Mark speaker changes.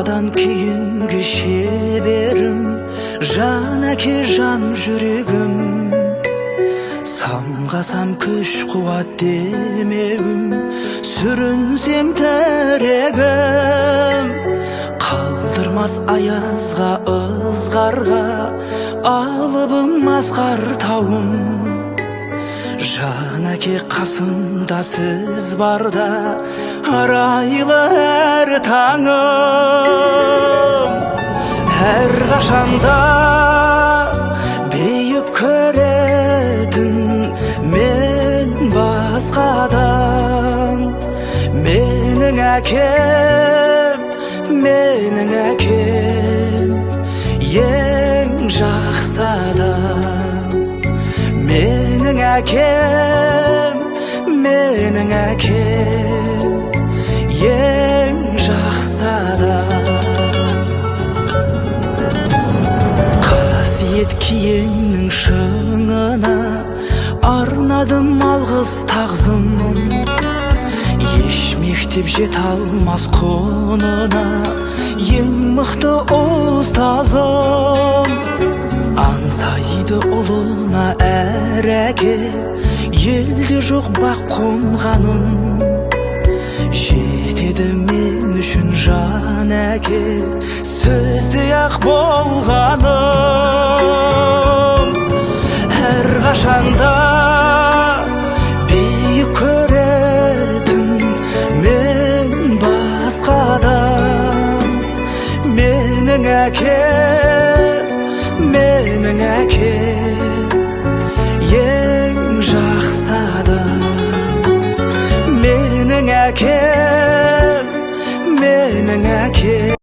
Speaker 1: анадан кейінгі шеберім, жан әке жан жүрегім. Самғасам күш қуат демеуім, сүрінсем тірегім. Қалдырмас аязға ызғарға, алыбым асқар тауым. Жан әке қасымда сіз барда, арайлы әр таңым. Әр қашанда бейіп көретін мен басқадан. Менің әкем, менің әкем, ең жақсы адам. Менің әкем, менің әкем, ең жақсы адам. Қасиет киеңнің шыңына арнадым алғыс тағзым. Еш мектеп жете алмас құнына ең мықты ұстазым. Аңсайды ұлына әр әке, елде жоқ бақ қонғаным. Жетеді мен үшін жан әке, сөздей ақ болғаным. Әр қашанда бейіп көретін мен басқадан. Менің әкем, менің әкем, ең жақсы адам. Менің әкем, менің әкем.